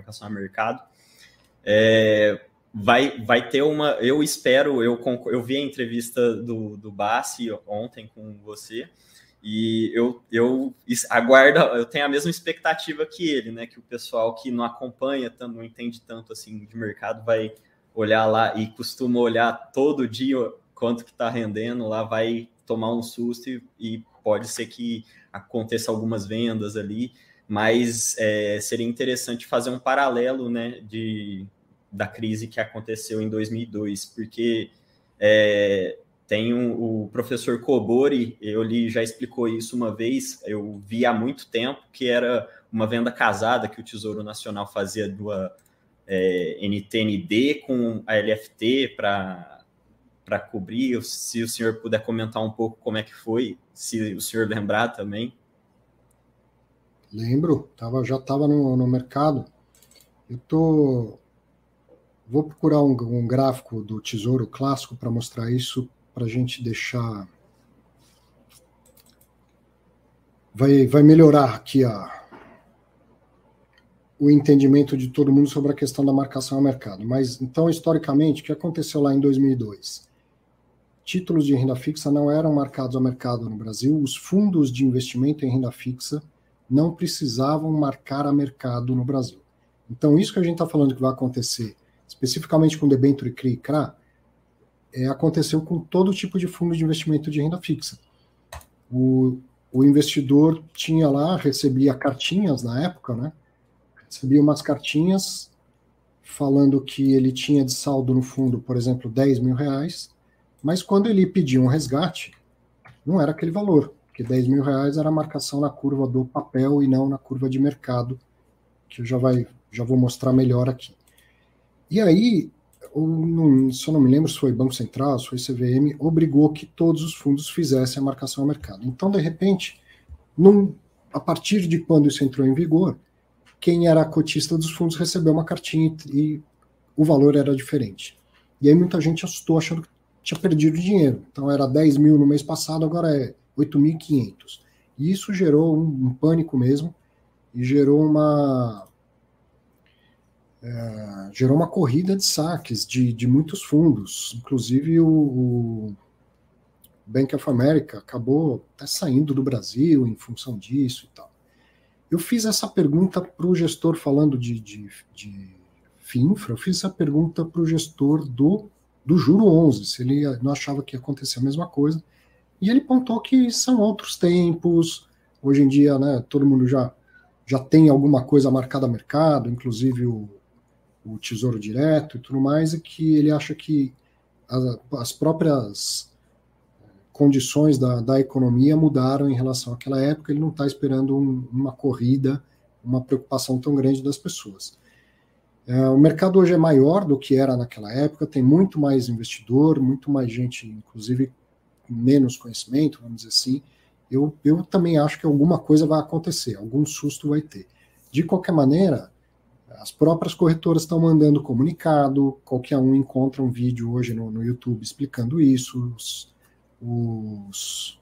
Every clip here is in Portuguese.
marcação a mercado. Vai ter uma... Eu espero, eu vi a entrevista do Bassi ontem com você, e eu aguardo, eu tenho a mesma expectativa que ele, né? Que o pessoal que não acompanha, não entende tanto assim de mercado, vai olhar lá e costuma olhar todo dia quanto que está rendendo, lá vai tomar um susto e pode ser que aconteça algumas vendas ali, mas seria interessante fazer um paralelo, né, da crise que aconteceu em 2002, porque tem o professor Kobori, ele já explicou isso uma vez, eu vi há muito tempo, que era uma venda casada que o Tesouro Nacional fazia do NTND com a LFT para cobrir. Se o senhor puder comentar um pouco como é que foi, se o senhor lembrar também. Lembro, já estava no mercado. Vou procurar um gráfico do Tesouro clássico para mostrar isso, para a gente deixar... Vai melhorar aqui o entendimento de todo mundo sobre a questão da marcação ao mercado. Mas, então, historicamente, o que aconteceu lá em 2002? Títulos de renda fixa não eram marcados ao mercado no Brasil, os fundos de investimento em renda fixa não precisavam marcar a mercado no Brasil. Então, isso que a gente está falando que vai acontecer, especificamente com debênture CRI e CRA, aconteceu com todo tipo de fundo de investimento de renda fixa. O investidor tinha lá, recebia cartinhas na época, né? Recebia umas cartinhas falando que ele tinha de saldo no fundo, por exemplo, R$10.000, mas quando ele pedia um resgate, não era aquele valor, porque R$10.000 era a marcação na curva do papel e não na curva de mercado, que eu já vou mostrar melhor aqui. E aí, se eu não me lembro se foi Banco Central, se foi CVM, obrigou que todos os fundos fizessem a marcação ao mercado. Então, de repente, a partir de quando isso entrou em vigor, quem era cotista dos fundos recebeu uma cartinha e o valor era diferente. E aí muita gente assustou achando que tinha perdido dinheiro. Então era 10 mil no mês passado, agora é 8.500. E isso gerou um pânico mesmo e gerou uma corrida de saques de muitos fundos. Inclusive o Bank of America acabou até saindo do Brasil em função disso e tal. Eu fiz essa pergunta para o gestor, falando de FIINFRA, eu fiz essa pergunta para o gestor do Juro 11, se ele não achava que ia acontecer a mesma coisa, e ele pontou que são outros tempos, hoje em dia, né, todo mundo já tem alguma coisa marcada a mercado, inclusive o Tesouro Direto e tudo mais, e que ele acha que as próprias condições da economia mudaram em relação àquela época, ele não está esperando uma corrida, uma preocupação tão grande das pessoas. O mercado hoje é maior do que era naquela época, tem muito mais investidor, muito mais gente, inclusive com menos conhecimento, vamos dizer assim. Eu também acho que alguma coisa vai acontecer, algum susto vai ter. De qualquer maneira, as próprias corretoras estão mandando comunicado, qualquer um encontra um vídeo hoje no YouTube explicando isso, os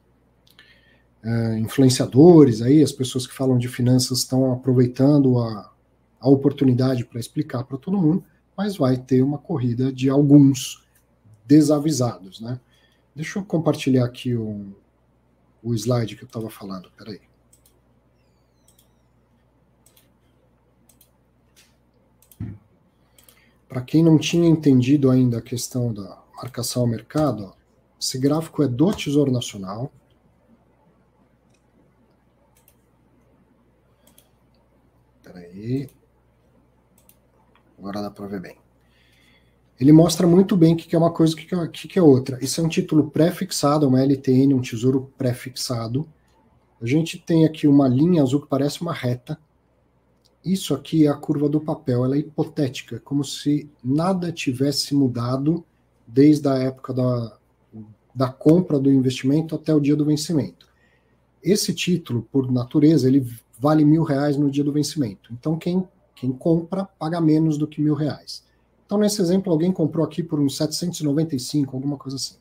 influenciadores, aí, as pessoas que falam de finanças estão aproveitando a oportunidade para explicar para todo mundo, mas vai ter uma corrida de alguns desavisados, né? Deixa eu compartilhar aqui o slide que eu estava falando, peraí. Para quem não tinha entendido ainda a questão da marcação ao mercado, ó, esse gráfico é do Tesouro Nacional. Espera aí. Agora dá para ver bem. Ele mostra muito bem o que é uma coisa e o que é outra. Isso é um título pré-fixado, uma LTN, um tesouro pré-fixado. A gente tem aqui uma linha azul que parece uma reta. Isso aqui é a curva do papel, ela é hipotética, como se nada tivesse mudado desde a época da compra do investimento até o dia do vencimento. Esse título, por natureza, ele vale R$1.000 no dia do vencimento. Então, quem compra paga menos do que R$1.000. Então, nesse exemplo, alguém comprou aqui por uns 795, alguma coisa assim.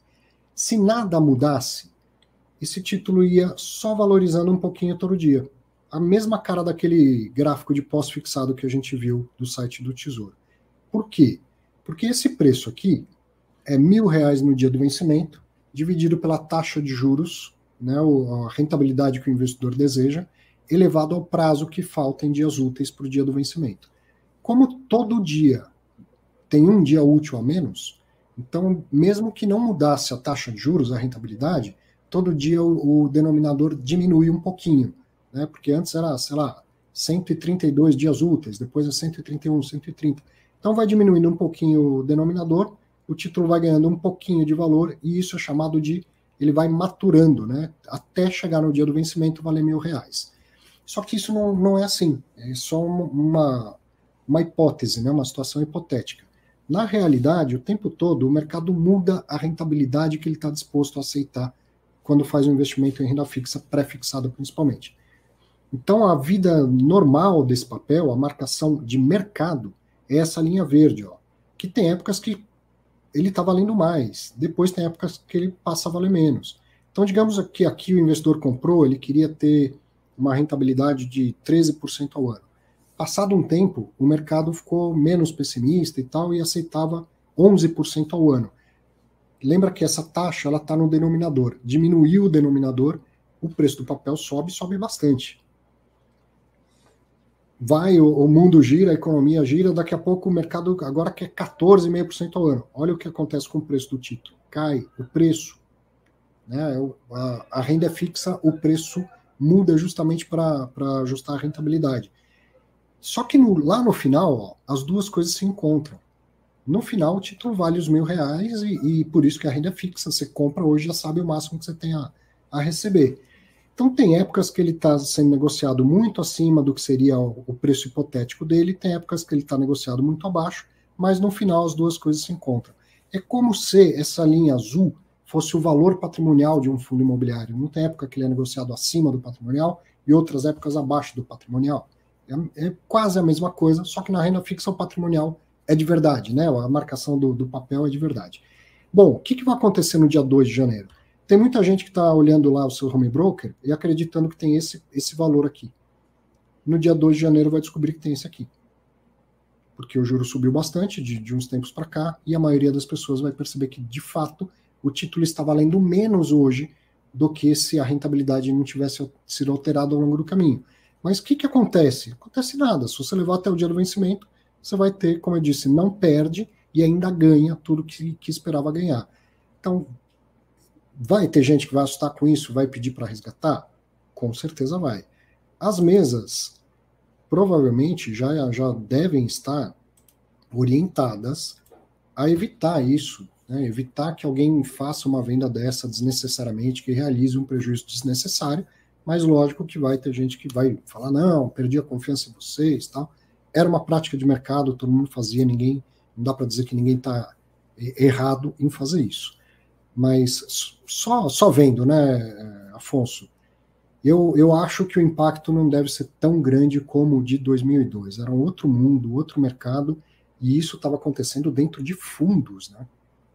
Se nada mudasse, esse título ia só valorizando um pouquinho todo dia. a mesma cara daquele gráfico de pós-fixado que a gente viu do site do Tesouro. Por quê? Porque esse preço aqui é R$1.000 no dia do vencimento, dividido pela taxa de juros, né, a rentabilidade que o investidor deseja, elevado ao prazo que falta em dias úteis para o dia do vencimento. Como todo dia tem um dia útil a menos, então, mesmo que não mudasse a taxa de juros, a rentabilidade, todo dia o denominador diminui um pouquinho, né, porque antes era, sei lá, 132 dias úteis, depois é 131, 130. Então vai diminuindo um pouquinho o denominador, o título vai ganhando um pouquinho de valor, e isso é chamado de, ele vai maturando, né, até chegar no dia do vencimento valer R$1.000. Só que isso não é assim, é só uma hipótese, né, uma situação hipotética. Na realidade, o tempo todo, o mercado muda a rentabilidade que ele está disposto a aceitar quando faz um investimento em renda fixa, pré-fixada principalmente. Então, a vida normal desse papel, a marcação de mercado, é essa linha verde, ó, que tem épocas que ele está valendo mais, depois tem épocas que ele passa a valer menos. Então, digamos que aqui o investidor comprou, ele queria ter uma rentabilidade de 13% ao ano. Passado um tempo, o mercado ficou menos pessimista e tal, e aceitava 11% ao ano. Lembra que essa taxa ela está no denominador. Diminuiu o denominador, o preço do papel sobe bastante. O mundo gira, a economia gira, daqui a pouco o mercado agora quer 14,5% ao ano. Olha o que acontece com o preço do título. Cai o preço. Né? A renda é fixa, o preço muda justamente para ajustar a rentabilidade. Só que lá no final, ó, as duas coisas se encontram. No final, o título vale os R$1.000 e por isso que a renda é fixa. Você compra hoje, já sabe o máximo que você tem a receber. Então, tem épocas que ele está sendo negociado muito acima do que seria o preço hipotético dele, tem épocas que ele está negociado muito abaixo, mas no final as duas coisas se encontram. É como se essa linha azul fosse o valor patrimonial de um fundo imobiliário. Não tem época que ele é negociado acima do patrimonial e outras épocas abaixo do patrimonial. É quase a mesma coisa, só que na renda fixa o patrimonial é de verdade, né? A marcação do papel é de verdade. Bom, o que vai acontecer no dia 2 de janeiro? Tem muita gente que está olhando lá o seu home broker e acreditando que tem esse valor aqui. No dia 2 de janeiro vai descobrir que tem esse aqui. Porque o juro subiu bastante de uns tempos para cá e a maioria das pessoas vai perceber que, de fato, o título está valendo menos hoje do que se a rentabilidade não tivesse sido alterada ao longo do caminho. Mas o que acontece? Acontece nada. Se você levar até o dia do vencimento, você vai ter, como eu disse, não perde e ainda ganha tudo que esperava ganhar. Então, vai ter gente que vai assustar com isso, vai pedir para resgatar? Com certeza vai. As mesas provavelmente já devem estar orientadas a evitar isso, né? Evitar que alguém faça uma venda dessa desnecessariamente, que realize um prejuízo desnecessário, mas lógico que vai ter gente que vai falar, não, perdi a confiança em vocês, tal. Era uma prática de mercado, todo mundo fazia, não dá para dizer que ninguém está errado em fazer isso. Mas só vendo, né, Afonso, eu acho que o impacto não deve ser tão grande como o de 2002. Era um outro mundo, outro mercado, e isso estava acontecendo dentro de fundos, né?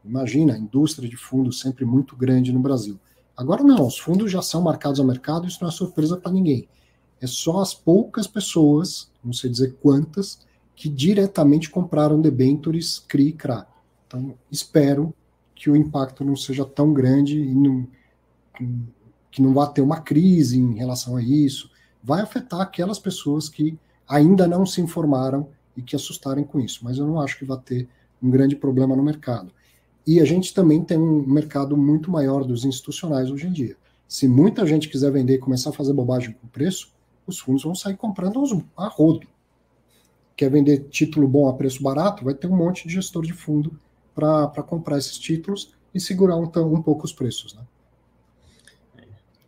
Imagina, a indústria de fundos sempre muito grande no Brasil. Agora não, os fundos já são marcados ao mercado, isso não é surpresa para ninguém. É só as poucas pessoas, não sei dizer quantas, que diretamente compraram debêntures CRI e CRA. Então, espero que o impacto não seja tão grande e que não vá ter uma crise em relação a isso. Vai afetar aquelas pessoas que ainda não se informaram e que assustarem com isso. Mas eu não acho que vai ter um grande problema no mercado. E a gente também tem um mercado muito maior dos institucionais hoje em dia. Se muita gente quiser vender e começar a fazer bobagem com preço, os fundos vão sair comprando a rodo. Quer vender título bom a preço barato, vai ter um monte de gestor de fundo para comprar esses títulos e segurar um pouco os preços, né?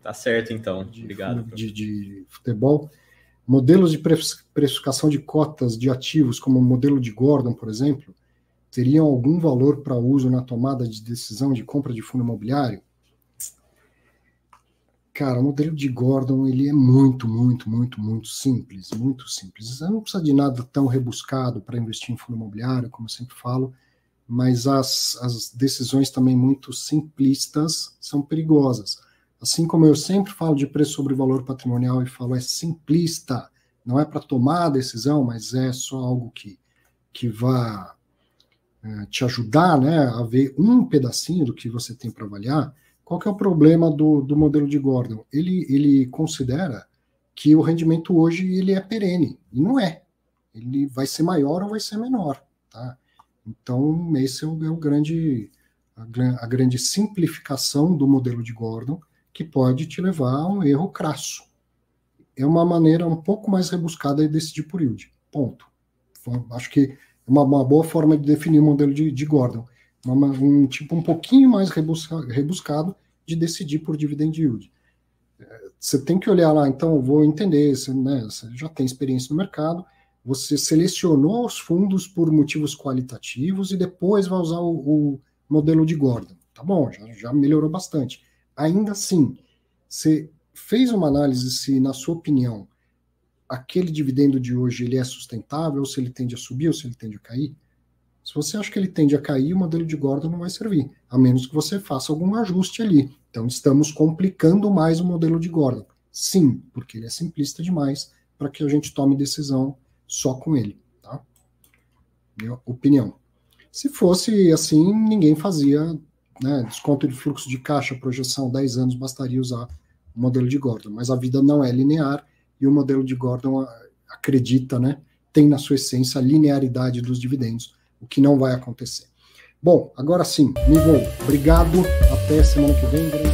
Tá certo, então. Obrigado. De futebol. Modelos de precificação de cotas de ativos, como o modelo de Gordon, por exemplo, teriam algum valor para uso na tomada de decisão de compra de fundo imobiliário? Cara, o modelo de Gordon ele é muito simples, muito simples. Você não precisa de nada tão rebuscado para investir em fundo imobiliário, como eu sempre falo, mas as decisões também muito simplistas são perigosas. Assim como eu sempre falo de preço sobre valor patrimonial e falo, é simplista, não é para tomar a decisão, mas é só algo que vai te ajudar, né, a ver um pedacinho do que você tem para avaliar. Qual que é o problema do modelo de Gordon? Ele considera que o rendimento hoje ele é perene, e não é. Ele vai ser maior ou vai ser menor, tá? Então, esse é a grande simplificação do modelo de Gordon, que pode te levar a um erro crasso. É uma maneira um pouco mais rebuscada de decidir por yield. Ponto. Acho que é uma boa forma de definir o modelo de Gordon. Um tipo um pouquinho mais rebuscado de decidir por dividend yield. Você tem que olhar lá, então, eu vou entender, você já tem experiência no mercado, você selecionou os fundos por motivos qualitativos e depois vai usar o modelo de Gordon. Tá bom, já melhorou bastante. Ainda assim, você fez uma análise se, na sua opinião, aquele dividendo de hoje ele é sustentável, ou se ele tende a subir, ou se ele tende a cair? Se você acha que ele tende a cair, o modelo de Gordon não vai servir, a menos que você faça algum ajuste ali. Então, estamos complicando mais o modelo de Gordon. Sim, porque ele é simplista demais para que a gente tome decisão só com ele. Tá? Minha opinião. Se fosse assim, ninguém fazia, né, desconto de fluxo de caixa, projeção 10 anos, bastaria usar o modelo de Gordon. Mas a vida não é linear e o modelo de Gordon acredita, né, tem na sua essência a linearidade dos dividendos, o que não vai acontecer. Bom, agora sim, me vou. Obrigado, até semana que vem.